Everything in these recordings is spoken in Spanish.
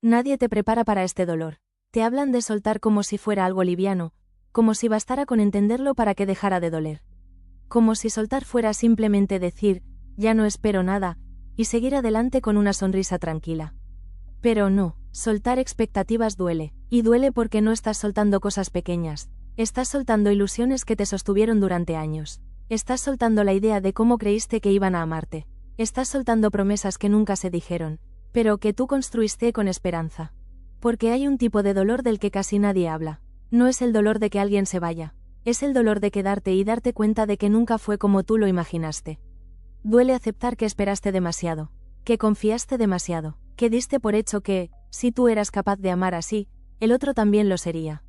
Nadie te prepara para este dolor. Te hablan de soltar como si fuera algo liviano, como si bastara con entenderlo para que dejara de doler. Como si soltar fuera simplemente decir, ya no espero nada, y seguir adelante con una sonrisa tranquila. Pero no, soltar expectativas duele, y duele porque no estás soltando cosas pequeñas, estás soltando ilusiones que te sostuvieron durante años, estás soltando la idea de cómo creíste que iban a amarte, estás soltando promesas que nunca se dijeron, pero que tú construiste con esperanza. Porque hay un tipo de dolor del que casi nadie habla. No es el dolor de que alguien se vaya, es el dolor de quedarte y darte cuenta de que nunca fue como tú lo imaginaste. Duele aceptar que esperaste demasiado, que confiaste demasiado, que diste por hecho que, si tú eras capaz de amar así, el otro también lo sería.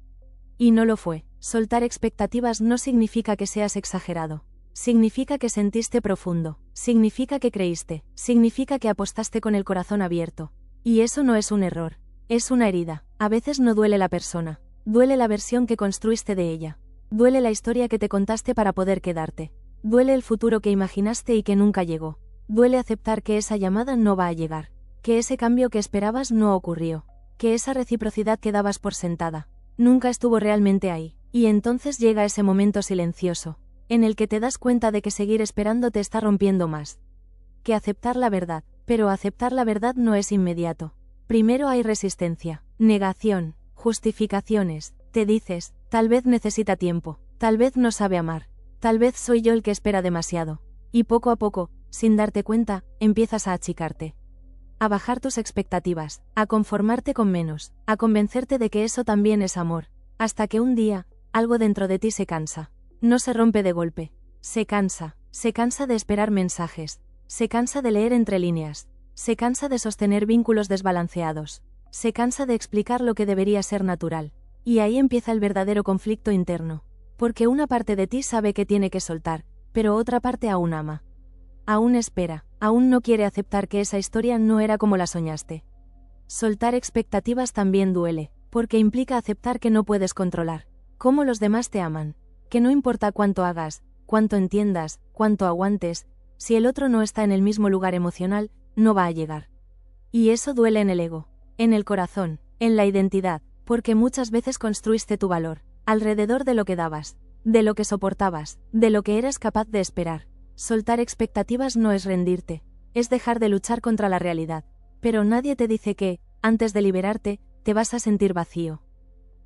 Y no lo fue. Soltar expectativas no significa que seas exagerado. Significa que sentiste profundo, significa que creíste, significa que apostaste con el corazón abierto. Y eso no es un error, es una herida. A veces no duele la persona, duele la versión que construiste de ella. Duele la historia que te contaste para poder quedarte. Duele el futuro que imaginaste y que nunca llegó. Duele aceptar que esa llamada no va a llegar, que ese cambio que esperabas no ocurrió, que esa reciprocidad que dabas por sentada nunca estuvo realmente ahí. Y entonces llega ese momento silencioso, en el que te das cuenta de que seguir esperando te está rompiendo más que aceptar la verdad, pero aceptar la verdad no es inmediato. Primero hay resistencia, negación, justificaciones, te dices, tal vez necesita tiempo, tal vez no sabe amar, tal vez soy yo el que espera demasiado, y poco a poco, sin darte cuenta, empiezas a achicarte, a bajar tus expectativas, a conformarte con menos, a convencerte de que eso también es amor, hasta que un día, algo dentro de ti se cansa. No se rompe de golpe. Se cansa de esperar mensajes, se cansa de leer entre líneas, se cansa de sostener vínculos desbalanceados, se cansa de explicar lo que debería ser natural. Y ahí empieza el verdadero conflicto interno. Porque una parte de ti sabe que tiene que soltar, pero otra parte aún ama. Aún espera, aún no quiere aceptar que esa historia no era como la soñaste. Soltar expectativas también duele, porque implica aceptar que no puedes controlar cómo los demás te aman, que no importa cuánto hagas, cuánto entiendas, cuánto aguantes, si el otro no está en el mismo lugar emocional, no va a llegar. Y eso duele en el ego, en el corazón, en la identidad, porque muchas veces construiste tu valor alrededor de lo que dabas, de lo que soportabas, de lo que eras capaz de esperar. Soltar expectativas no es rendirte, es dejar de luchar contra la realidad, pero nadie te dice que, antes de liberarte, te vas a sentir vacío,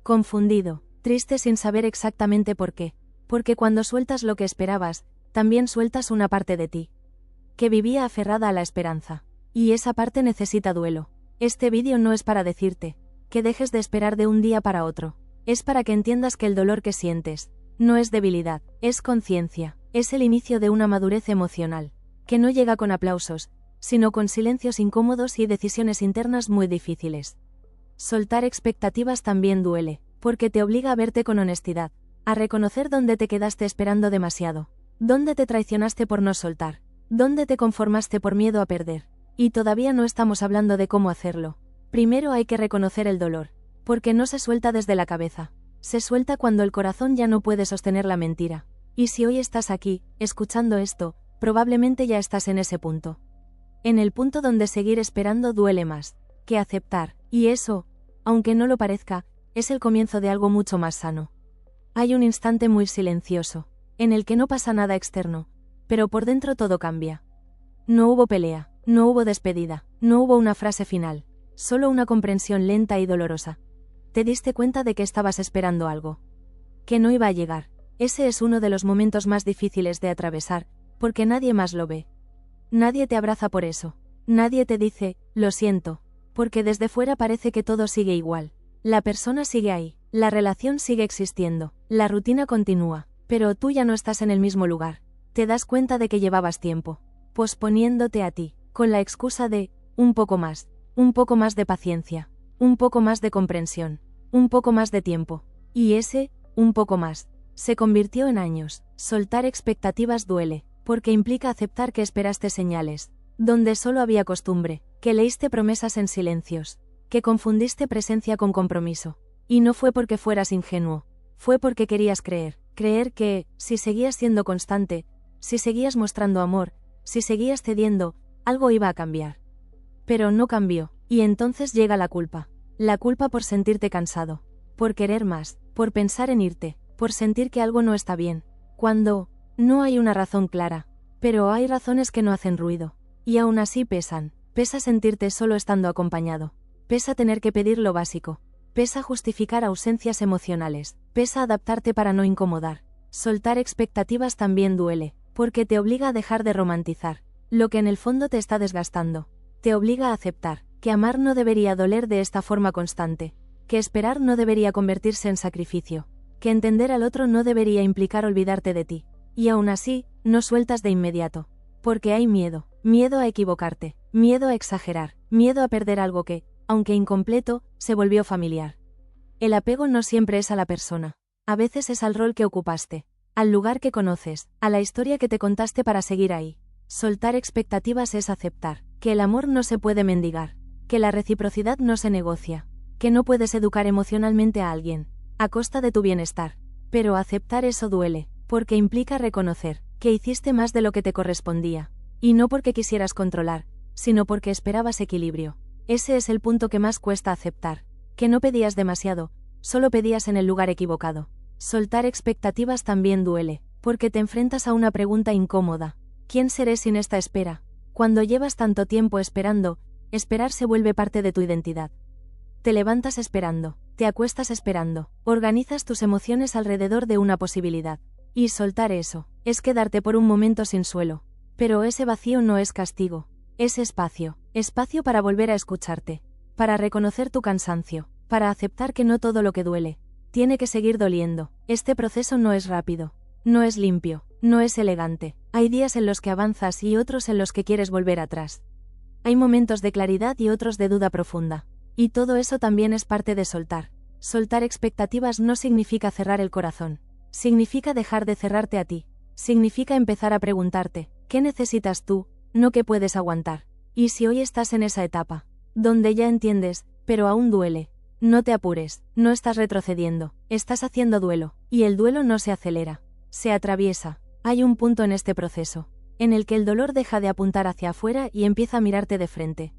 confundido, triste sin saber exactamente por qué, porque cuando sueltas lo que esperabas, también sueltas una parte de ti, que vivía aferrada a la esperanza, y esa parte necesita duelo. Este vídeo no es para decirte que dejes de esperar de un día para otro, es para que entiendas que el dolor que sientes no es debilidad, es conciencia, es el inicio de una madurez emocional, que no llega con aplausos, sino con silencios incómodos y decisiones internas muy difíciles. Soltar expectativas también duele, porque te obliga a verte con honestidad, a reconocer dónde te quedaste esperando demasiado, dónde te traicionaste por no soltar, dónde te conformaste por miedo a perder. Y todavía no estamos hablando de cómo hacerlo. Primero hay que reconocer el dolor, porque no se suelta desde la cabeza, se suelta cuando el corazón ya no puede sostener la mentira. Y si hoy estás aquí, escuchando esto, probablemente ya estás en ese punto. En el punto donde seguir esperando duele más que aceptar, y eso, aunque no lo parezca, es el comienzo de algo mucho más sano. Hay un instante muy silencioso, en el que no pasa nada externo, pero por dentro todo cambia. No hubo pelea, no hubo despedida, no hubo una frase final, solo una comprensión lenta y dolorosa. Te diste cuenta de que estabas esperando algo, que no iba a llegar. Ese es uno de los momentos más difíciles de atravesar, porque nadie más lo ve. Nadie te abraza por eso, nadie te dice, lo siento, porque desde fuera parece que todo sigue igual. La persona sigue ahí, la relación sigue existiendo, la rutina continúa, pero tú ya no estás en el mismo lugar. Te das cuenta de que llevabas tiempo posponiéndote a ti, con la excusa de, un poco más de paciencia, un poco más de comprensión, un poco más de tiempo. Y ese, un poco más, se convirtió en años. Soltar expectativas duele, porque implica aceptar que esperaste señales, donde solo había costumbre, que leíste promesas en silencios, que confundiste presencia con compromiso. Y no fue porque fueras ingenuo, fue porque querías creer que, si seguías siendo constante, si seguías mostrando amor, si seguías cediendo, algo iba a cambiar. Pero no cambió, Y entonces llega la culpa. La culpa por sentirte cansado, por querer más, por pensar en irte, por sentir que algo no está bien. Cuando no hay una razón clara, pero hay razones que no hacen ruido. Y aún así pesan. Pesa sentirte solo estando acompañado. Pesa tener que pedir lo básico. Pesa justificar ausencias emocionales. Pesa adaptarte para no incomodar. Soltar expectativas también duele, porque te obliga a dejar de romantizar lo que en el fondo te está desgastando. Te obliga a aceptar que amar no debería doler de esta forma constante, que esperar no debería convertirse en sacrificio, que entender al otro no debería implicar olvidarte de ti. Y aún así, no sueltas de inmediato. Porque hay miedo. Miedo a equivocarte, miedo a exagerar, miedo a perder algo que, aunque incompleto, se volvió familiar. El apego no siempre es a la persona. A veces es al rol que ocupaste, al lugar que conoces, a la historia que te contaste para seguir ahí. Soltar expectativas es aceptar que el amor no se puede mendigar, que la reciprocidad no se negocia, que no puedes educar emocionalmente a alguien, a costa de tu bienestar. Pero aceptar eso duele, porque implica reconocer que hiciste más de lo que te correspondía. Y no porque quisieras controlar, sino porque esperabas equilibrio. Ese es el punto que más cuesta aceptar, que no pedías demasiado, solo pedías en el lugar equivocado. Soltar expectativas también duele, porque te enfrentas a una pregunta incómoda. ¿Quién seré sin esta espera? Cuando llevas tanto tiempo esperando, esperar se vuelve parte de tu identidad. Te levantas esperando, te acuestas esperando, organizas tus emociones alrededor de una posibilidad. Y soltar eso, es quedarte por un momento sin suelo. Pero ese vacío no es castigo, es espacio, espacio para volver a escucharte, para reconocer tu cansancio, para aceptar que no todo lo que duele tiene que seguir doliendo. Este proceso no es rápido, no es limpio, no es elegante. Hay días en los que avanzas y otros en los que quieres volver atrás. Hay momentos de claridad y otros de duda profunda. Y todo eso también es parte de soltar. Soltar expectativas no significa cerrar el corazón. Significa dejar de cerrarte a ti. Significa empezar a preguntarte, ¿qué necesitas tú, no qué puedes aguantar? Y si hoy estás en esa etapa, donde ya entiendes, pero aún duele, no te apures, no estás retrocediendo, estás haciendo duelo, y el duelo no se acelera, se atraviesa. Hay un punto en este proceso, en el que el dolor deja de apuntar hacia afuera y empieza a mirarte de frente.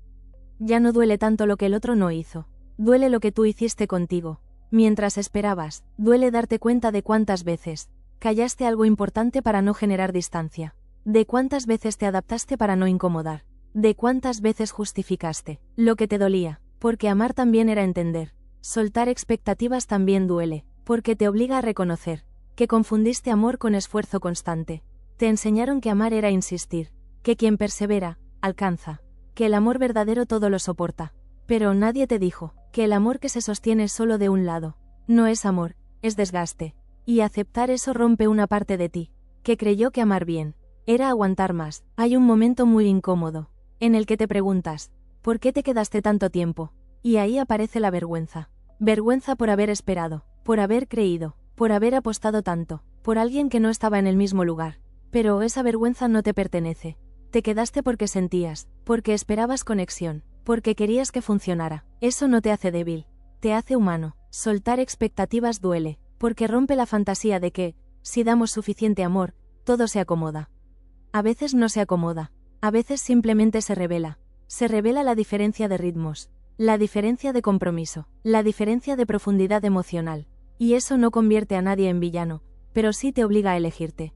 Ya no duele tanto lo que el otro no hizo, duele lo que tú hiciste contigo. Mientras esperabas, duele darte cuenta de cuántas veces callaste algo importante para no generar distancia, de cuántas veces te adaptaste para no incomodar, de cuántas veces justificaste lo que te dolía, porque amar también era entender. Soltar expectativas también duele, porque te obliga a reconocer que confundiste amor con esfuerzo constante. Te enseñaron que amar era insistir, que quien persevera, alcanza, que el amor verdadero todo lo soporta. Pero nadie te dijo que el amor que se sostiene solo de un lado no es amor, es desgaste. Y aceptar eso rompe una parte de ti, que creyó que amar bien era aguantar más. Hay un momento muy incómodo, en el que te preguntas, ¿por qué te quedaste tanto tiempo? Y ahí aparece la vergüenza. Vergüenza por haber esperado, por haber creído, por haber apostado tanto, por alguien que no estaba en el mismo lugar. Pero esa vergüenza no te pertenece. Te quedaste porque sentías, porque esperabas conexión, porque querías que funcionara. Eso no te hace débil, te hace humano. Soltar expectativas duele, porque rompe la fantasía de que, si damos suficiente amor, todo se acomoda. A veces no se acomoda, a veces simplemente se revela la diferencia de ritmos, la diferencia de compromiso, la diferencia de profundidad emocional. Y eso no convierte a nadie en villano, pero sí te obliga a elegirte.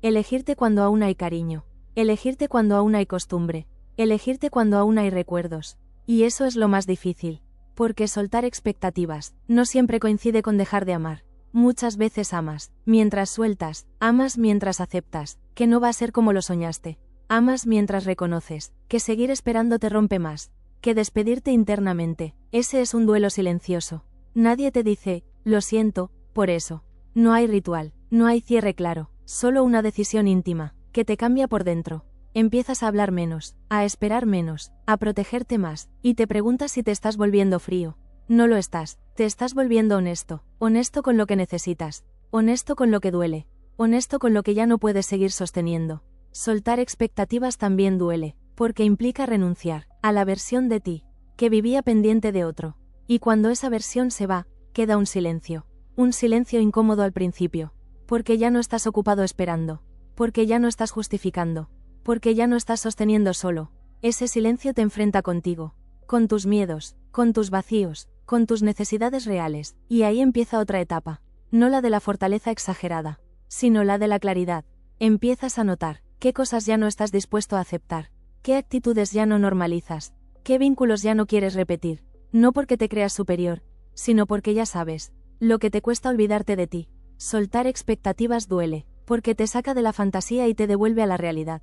Elegirte cuando aún hay cariño, elegirte cuando aún hay costumbre, elegirte cuando aún hay recuerdos. Y eso es lo más difícil, porque soltar expectativas no siempre coincide con dejar de amar. Muchas veces amas mientras sueltas, amas mientras aceptas que no va a ser como lo soñaste, amas mientras reconoces que seguir esperando te rompe más que despedirte internamente. Ese es un duelo silencioso. Nadie te dice, lo siento, por eso. No hay ritual, no hay cierre claro, solo una decisión íntima, que te cambia por dentro. Empiezas a hablar menos, a esperar menos, a protegerte más, y te preguntas si te estás volviendo frío. No lo estás, te estás volviendo honesto, honesto con lo que necesitas, honesto con lo que duele, honesto con lo que ya no puedes seguir sosteniendo. Soltar expectativas también duele, porque implica renunciar a la versión de ti que vivía pendiente de otro. Y cuando esa versión se va, queda un silencio incómodo al principio, porque ya no estás ocupado esperando, porque ya no estás justificando, porque ya no estás sosteniendo solo. Ese silencio te enfrenta contigo, con tus miedos, con tus vacíos, con tus necesidades reales, y ahí empieza otra etapa. No la de la fortaleza exagerada, sino la de la claridad. Empiezas a notar qué cosas ya no estás dispuesto a aceptar, qué actitudes ya no normalizas, qué vínculos ya no quieres repetir, no porque te creas superior, sino porque ya sabes lo que te cuesta olvidarte de ti. Soltar expectativas duele, porque te saca de la fantasía y te devuelve a la realidad.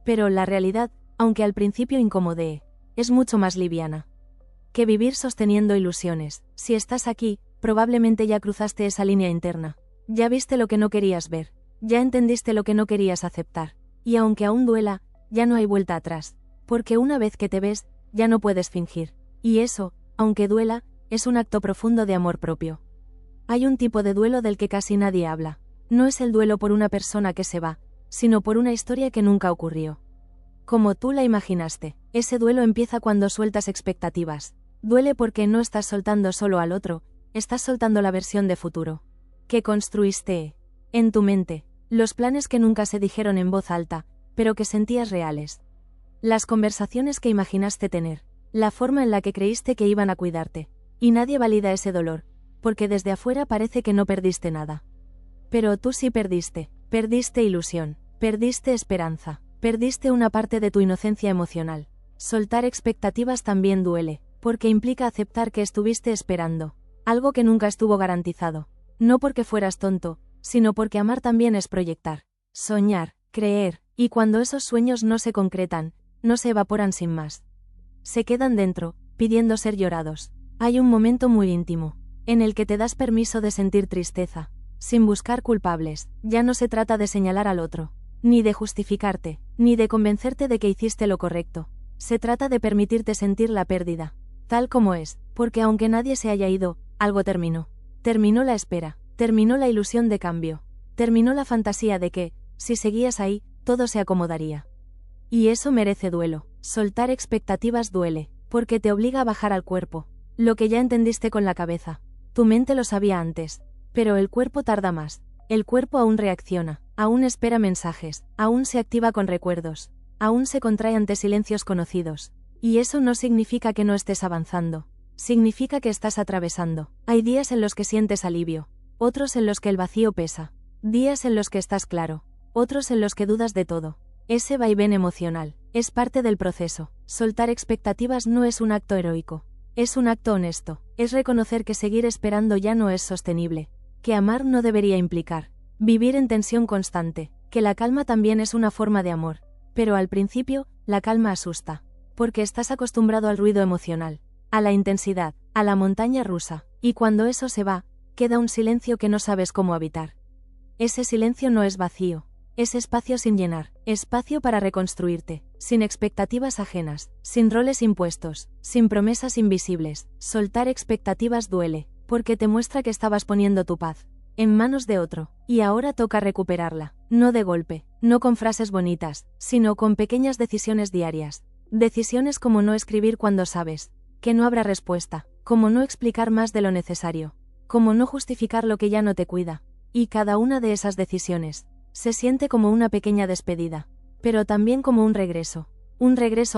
Pero la realidad, aunque al principio incomodee, es mucho más liviana que vivir sosteniendo ilusiones. Si estás aquí, probablemente ya cruzaste esa línea interna. Ya viste lo que no querías ver, ya entendiste lo que no querías aceptar. Y aunque aún duela, ya no hay vuelta atrás, porque una vez que te ves, ya no puedes fingir. Y eso, aunque duela, es un acto profundo de amor propio. Hay un tipo de duelo del que casi nadie habla. No es el duelo por una persona que se va, sino por una historia que nunca ocurrió como tú la imaginaste. Ese duelo empieza cuando sueltas expectativas. Duele porque no estás soltando solo al otro, estás soltando la versión de futuro que construiste en tu mente, los planes que nunca se dijeron en voz alta, pero que sentías reales. Las conversaciones que imaginaste tener, la forma en la que creíste que iban a cuidarte. Y nadie valida ese dolor, porque desde afuera parece que no perdiste nada. Pero tú sí perdiste ilusión, perdiste esperanza, perdiste una parte de tu inocencia emocional. Soltar expectativas también duele, porque implica aceptar que estuviste esperando algo que nunca estuvo garantizado. No porque fueras tonto, sino porque amar también es proyectar, soñar, creer, y cuando esos sueños no se concretan, no se evaporan sin más. Se quedan dentro, pidiendo ser llorados. Hay un momento muy íntimo, en el que te das permiso de sentir tristeza, sin buscar culpables. Ya no se trata de señalar al otro, ni de justificarte, ni de convencerte de que hiciste lo correcto. Se trata de permitirte sentir la pérdida, tal como es, porque aunque nadie se haya ido, algo terminó. Terminó la espera, terminó la ilusión de cambio, terminó la fantasía de que, si seguías ahí, todo se acomodaría. Y eso merece duelo. Soltar expectativas duele, porque te obliga a bajar al cuerpo. Lo que ya entendiste con la cabeza. Tu mente lo sabía antes, pero el cuerpo tarda más. El cuerpo aún reacciona, aún espera mensajes, aún se activa con recuerdos, aún se contrae ante silencios conocidos. Y eso no significa que no estés avanzando, significa que estás atravesando. Hay días en los que sientes alivio, otros en los que el vacío pesa, días en los que estás claro, otros en los que dudas de todo. Ese vaivén emocional es parte del proceso. Soltar expectativas no es un acto heroico, es un acto honesto, es reconocer que seguir esperando ya no es sostenible, que amar no debería implicar vivir en tensión constante, que la calma también es una forma de amor, pero al principio, la calma asusta, porque estás acostumbrado al ruido emocional, a la intensidad, a la montaña rusa, y cuando eso se va, queda un silencio que no sabes cómo habitar. Ese silencio no es vacío, es espacio sin llenar, espacio para reconstruirte, sin expectativas ajenas, sin roles impuestos, sin promesas invisibles. Soltar expectativas duele, porque te muestra que estabas poniendo tu paz en manos de otro, y ahora toca recuperarla, no de golpe, no con frases bonitas, sino con pequeñas decisiones diarias. Decisiones como no escribir cuando sabes que no habrá respuesta, como no explicar más de lo necesario, como no justificar lo que ya no te cuida. Y cada una de esas decisiones se siente como una pequeña despedida, pero también como un regreso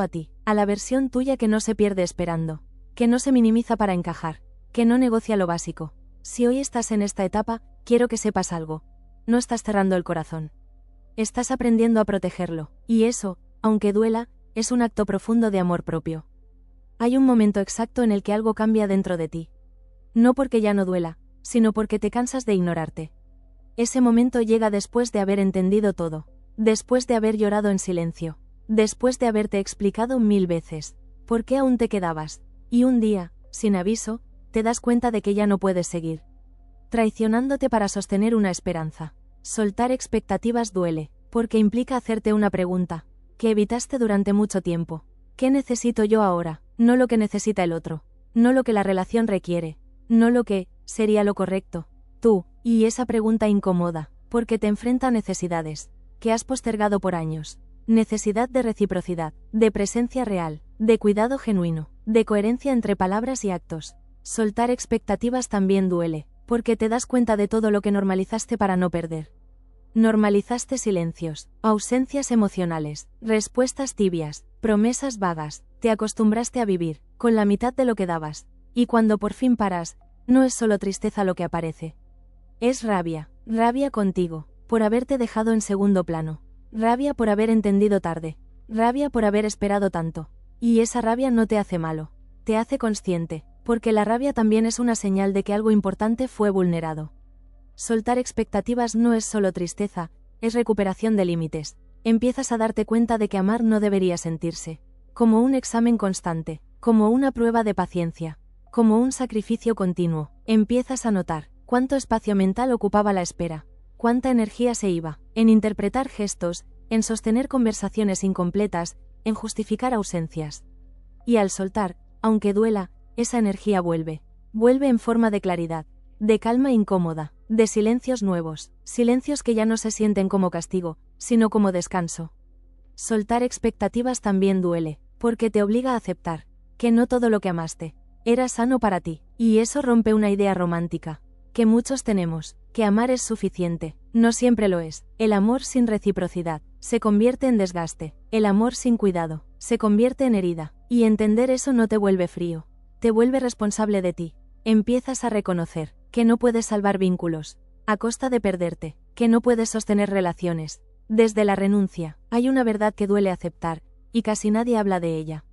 a ti, a la versión tuya que no se pierde esperando, que no se minimiza para encajar, que no negocia lo básico. Si hoy estás en esta etapa, quiero que sepas algo. No estás cerrando el corazón. Estás aprendiendo a protegerlo, y eso, aunque duela, es un acto profundo de amor propio. Hay un momento exacto en el que algo cambia dentro de ti. No porque ya no duela, sino porque te cansas de ignorarte. Ese momento llega después de haber entendido todo, después de haber llorado en silencio, después de haberte explicado 1000 veces por qué aún te quedabas, y un día, sin aviso, te das cuenta de que ya no puedes seguir traicionándote para sostener una esperanza. Soltar expectativas duele, porque implica hacerte una pregunta que evitaste durante mucho tiempo. ¿Qué necesito yo ahora? No lo que necesita el otro, no lo que la relación requiere, no lo que sería lo correcto. Tú, y esa pregunta incomoda, porque te enfrenta a necesidades que has postergado por años. Necesidad de reciprocidad, de presencia real, de cuidado genuino, de coherencia entre palabras y actos. Soltar expectativas también duele, porque te das cuenta de todo lo que normalizaste para no perder. Normalizaste silencios, ausencias emocionales, respuestas tibias, promesas vagas, Te acostumbraste a vivir, con la mitad de lo que dabas. Y cuando por fin paras, no es solo tristeza lo que aparece. Es rabia, rabia contigo, por haberte dejado en segundo plano. Rabia por haber entendido tarde. Rabia por haber esperado tanto. Y esa rabia no te hace malo. Te hace consciente, porque la rabia también es una señal de que algo importante fue vulnerado. Soltar expectativas no es solo tristeza, es recuperación de límites. Empiezas a darte cuenta de que amar no debería sentirse como un examen constante, como una prueba de paciencia, como un sacrificio continuo. Empiezas a notar cuánto espacio mental ocupaba la espera, cuánta energía se iba en interpretar gestos, en sostener conversaciones incompletas, en justificar ausencias. Y al soltar, aunque duela, esa energía vuelve en forma de claridad, de calma incómoda, de silencios nuevos, silencios que ya no se sienten como castigo, sino como descanso. Soltar expectativas también duele, porque te obliga a aceptar que no todo lo que amaste era sano para ti, y eso rompe una idea romántica que muchos tenemos, que amar es suficiente. No siempre lo es. El amor sin reciprocidad se convierte en desgaste, el amor sin cuidado se convierte en herida, y entender eso no te vuelve frío, te vuelve responsable de ti. Empiezas a reconocer que no puedes salvar vínculos a costa de perderte, que no puedes sostener relaciones desde la renuncia. Hay una verdad que duele aceptar, y casi nadie habla de ella.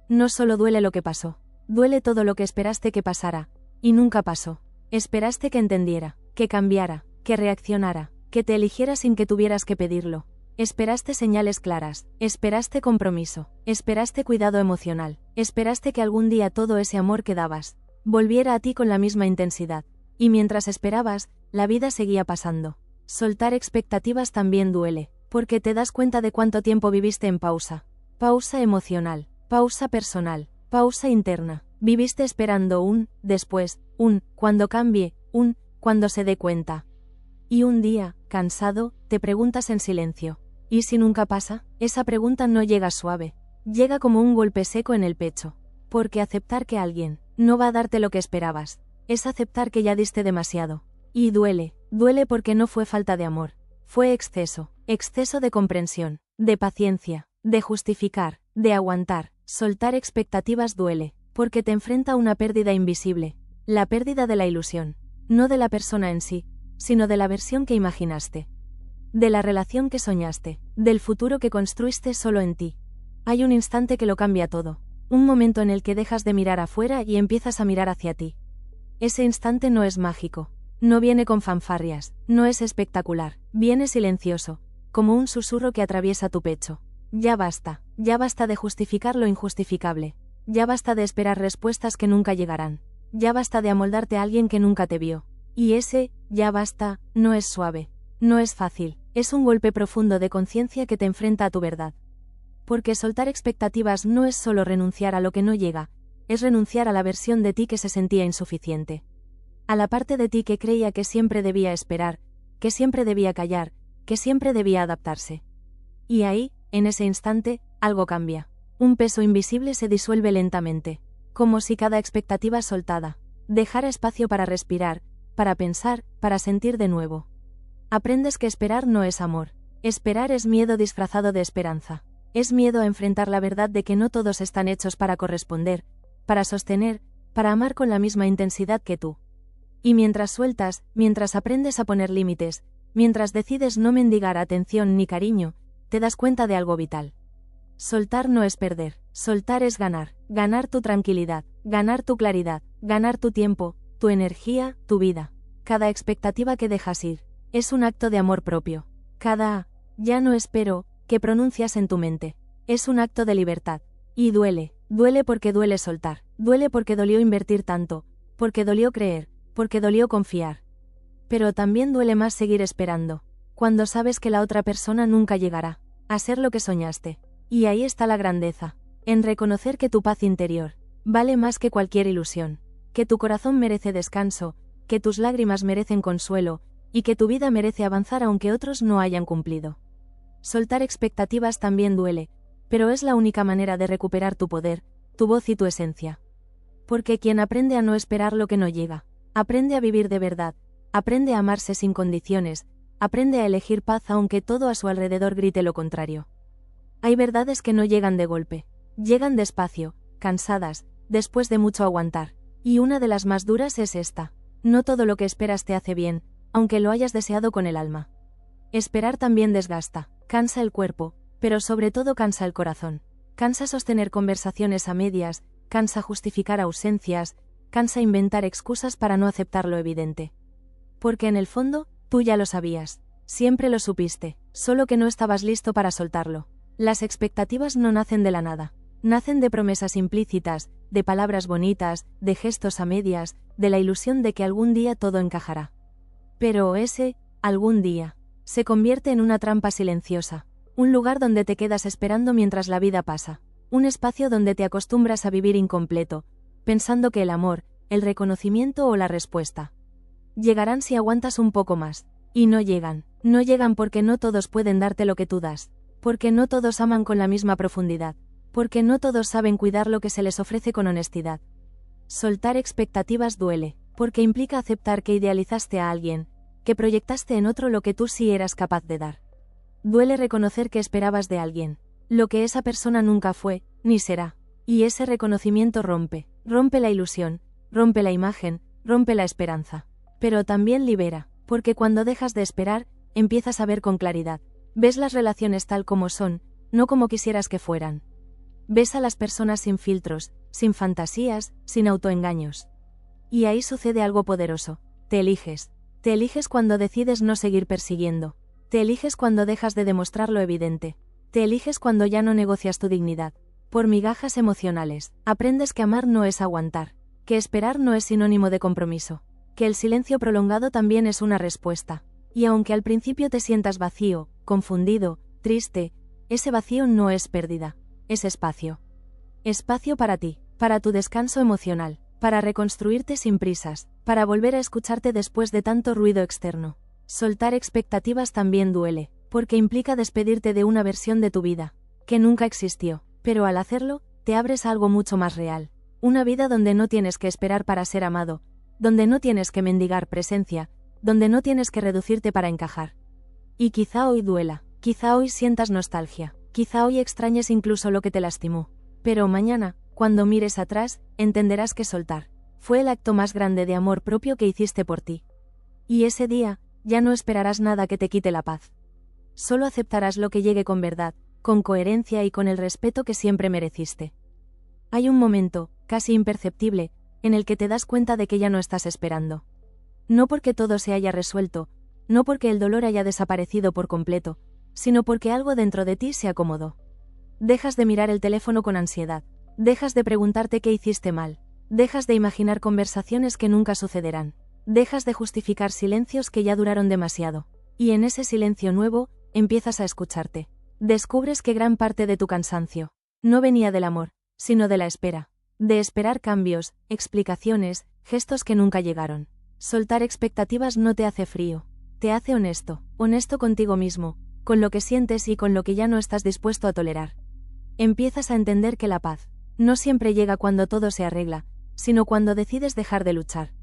No solo duele lo que pasó, duele todo lo que esperaste que pasara, y nunca pasó. Esperaste que entendiera, que cambiara, que reaccionara, que te eligiera sin que tuvieras que pedirlo. Esperaste señales claras, esperaste compromiso, esperaste cuidado emocional, esperaste que algún día todo ese amor que dabas volviera a ti con la misma intensidad. Y mientras esperabas, la vida seguía pasando. Soltar expectativas también duele, porque te das cuenta de cuánto tiempo viviste en pausa. Pausa emocional, pausa personal, pausa interna. Viviste esperando un después, un cuando cambie, un cuando se dé cuenta. Y un día, cansado, te preguntas en silencio. ¿Y si nunca pasa? Esa pregunta no llega suave. Llega como un golpe seco en el pecho. Porque aceptar que alguien no va a darte lo que esperabas es aceptar que ya diste demasiado. Y duele, duele porque no fue falta de amor. Fue exceso, exceso de comprensión, de paciencia, de justificar, de aguantar. Soltar expectativas duele, porque te enfrenta a una pérdida invisible, la pérdida de la ilusión, no de la persona en sí, sino de la versión que imaginaste, de la relación que soñaste, del futuro que construiste solo en ti. Hay un instante que lo cambia todo, un momento en el que dejas de mirar afuera y empiezas a mirar hacia ti. Ese instante no es mágico, no viene con fanfarrias, no es espectacular, viene silencioso, como un susurro que atraviesa tu pecho. Ya basta de justificar lo injustificable. Ya basta de esperar respuestas que nunca llegarán. Ya basta de amoldarte a alguien que nunca te vio. Y ese, ya basta, no es suave. No es fácil. Es un golpe profundo de conciencia que te enfrenta a tu verdad. Porque soltar expectativas no es solo renunciar a lo que no llega, es renunciar a la versión de ti que se sentía insuficiente. A la parte de ti que creía que siempre debía esperar, que siempre debía callar, que siempre debía adaptarse. Y ahí, en ese instante, algo cambia. Un peso invisible se disuelve lentamente, como si cada expectativa soltada dejara espacio para respirar, para pensar, para sentir de nuevo. Aprendes que esperar no es amor. Esperar es miedo disfrazado de esperanza. Es miedo a enfrentar la verdad de que no todos están hechos para corresponder, para sostener, para amar con la misma intensidad que tú. Y mientras sueltas, mientras aprendes a poner límites, mientras decides no mendigar atención ni cariño, te das cuenta de algo vital. Soltar no es perder, soltar es ganar, ganar tu tranquilidad, ganar tu claridad, ganar tu tiempo, tu energía, tu vida. Cada expectativa que dejas ir es un acto de amor propio. Cada ya no espero que pronuncias en tu mente es un acto de libertad. Y duele, duele porque duele soltar, duele porque dolió invertir tanto, porque dolió creer, porque dolió confiar. Pero también duele más seguir esperando, cuando sabes que la otra persona nunca llegará a ser lo que soñaste. Y ahí está la grandeza, en reconocer que tu paz interior vale más que cualquier ilusión, que tu corazón merece descanso, que tus lágrimas merecen consuelo, y que tu vida merece avanzar aunque otros no hayan cumplido. Soltar expectativas también duele, pero es la única manera de recuperar tu poder, tu voz y tu esencia. Porque quien aprende a no esperar lo que no llega, aprende a vivir de verdad, aprende a amarse sin condiciones, aprende a elegir paz aunque todo a su alrededor grite lo contrario. Hay verdades que no llegan de golpe, Llegan despacio, cansadas, después de mucho aguantar. Y una de las más duras es esta. No todo lo que esperas te hace bien, aunque lo hayas deseado con el alma. Esperar también desgasta, cansa el cuerpo, pero sobre todo cansa el corazón. Cansa sostener conversaciones a medias, cansa justificar ausencias, cansa inventar excusas para no aceptar lo evidente. Porque en el fondo, tú ya lo sabías, siempre lo supiste, solo que no estabas listo para soltarlo. Las expectativas no nacen de la nada, nacen de promesas implícitas, de palabras bonitas, de gestos a medias, de la ilusión de que algún día todo encajará. Pero ese, algún día, se convierte en una trampa silenciosa, un lugar donde te quedas esperando mientras la vida pasa, un espacio donde te acostumbras a vivir incompleto, pensando que el amor, el reconocimiento o la respuesta llegarán si aguantas un poco más. Y no llegan porque no todos pueden darte lo que tú das, porque no todos aman con la misma profundidad, porque no todos saben cuidar lo que se les ofrece con honestidad. Soltar expectativas duele, porque implica aceptar que idealizaste a alguien, que proyectaste en otro lo que tú sí eras capaz de dar. Duele reconocer que esperabas de alguien lo que esa persona nunca fue, ni será. Y ese reconocimiento rompe la ilusión, rompe la imagen, rompe la esperanza. Pero también libera, porque cuando dejas de esperar, empiezas a ver con claridad. Ves las relaciones tal como son, no como quisieras que fueran. Ves a las personas sin filtros, sin fantasías, sin autoengaños. Y ahí sucede algo poderoso. Te eliges. Te eliges cuando decides no seguir persiguiendo. Te eliges cuando dejas de demostrar lo evidente. Te eliges cuando ya no negocias tu dignidad. Por migajas emocionales, aprendes que amar no es aguantar, que esperar no es sinónimo de compromiso, que el silencio prolongado también es una respuesta. Y aunque al principio te sientas vacío, confundido, triste, ese vacío no es pérdida, es espacio. Espacio para ti, para tu descanso emocional, para reconstruirte sin prisas, para volver a escucharte después de tanto ruido externo. Soltar expectativas también duele, porque implica despedirte de una versión de tu vida que nunca existió, pero al hacerlo, te abres a algo mucho más real. Una vida donde no tienes que esperar para ser amado, donde no tienes que mendigar presencia, donde no tienes que reducirte para encajar. Y quizá hoy duela, quizá hoy sientas nostalgia, quizá hoy extrañes incluso lo que te lastimó. Pero mañana, cuando mires atrás, entenderás que soltar fue el acto más grande de amor propio que hiciste por ti. Y ese día, ya no esperarás nada que te quite la paz. Solo aceptarás lo que llegue con verdad, con coherencia y con el respeto que siempre mereciste. Hay un momento, casi imperceptible, en el que te das cuenta de que ya no estás esperando. No porque todo se haya resuelto, no porque el dolor haya desaparecido por completo, sino porque algo dentro de ti se acomodó. Dejas de mirar el teléfono con ansiedad, dejas de preguntarte qué hiciste mal, dejas de imaginar conversaciones que nunca sucederán, dejas de justificar silencios que ya duraron demasiado, y en ese silencio nuevo, empiezas a escucharte. Descubres que gran parte de tu cansancio no venía del amor, sino de la espera. De esperar cambios, explicaciones, gestos que nunca llegaron. Soltar expectativas no te hace frío, te hace honesto, honesto contigo mismo, con lo que sientes y con lo que ya no estás dispuesto a tolerar. Empiezas a entender que la paz no siempre llega cuando todo se arregla, sino cuando decides dejar de luchar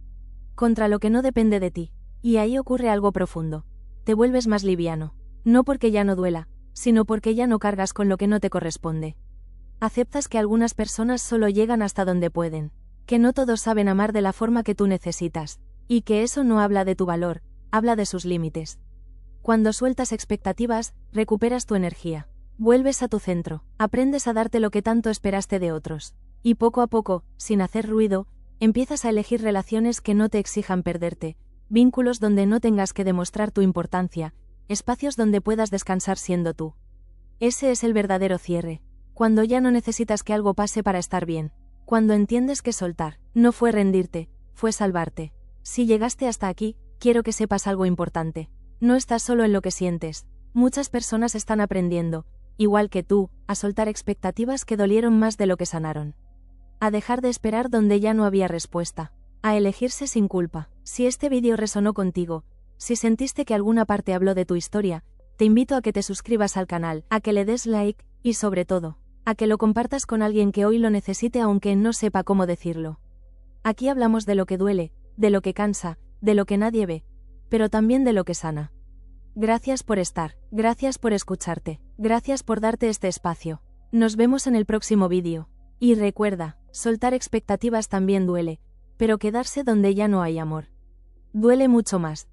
contra lo que no depende de ti. Y ahí ocurre algo profundo. Te vuelves más liviano, no porque ya no duela, sino porque ya no cargas con lo que no te corresponde. Aceptas que algunas personas solo llegan hasta donde pueden, que no todos saben amar de la forma que tú necesitas, y que eso no habla de tu valor, habla de sus límites. Cuando sueltas expectativas, recuperas tu energía, vuelves a tu centro, aprendes a darte lo que tanto esperaste de otros, y poco a poco, sin hacer ruido, empiezas a elegir relaciones que no te exijan perderte, vínculos donde no tengas que demostrar tu importancia, espacios donde puedas descansar siendo tú. Ese es el verdadero cierre, cuando ya no necesitas que algo pase para estar bien, cuando entiendes que soltar no fue rendirte, fue salvarte. Si llegaste hasta aquí, quiero que sepas algo importante. No estás solo en lo que sientes. Muchas personas están aprendiendo, igual que tú, a soltar expectativas que dolieron más de lo que sanaron. A dejar de esperar donde ya no había respuesta. A elegirse sin culpa. Si este vídeo resonó contigo, si sentiste que alguna parte habló de tu historia, te invito a que te suscribas al canal, a que le des like, y sobre todo, a que lo compartas con alguien que hoy lo necesite aunque no sepa cómo decirlo. Aquí hablamos de lo que duele, de lo que cansa, de lo que nadie ve, pero también de lo que sana. Gracias por estar, gracias por escucharte, gracias por darte este espacio. Nos vemos en el próximo vídeo. Y recuerda, soltar expectativas también duele, pero quedarse donde ya no hay amor duele mucho más.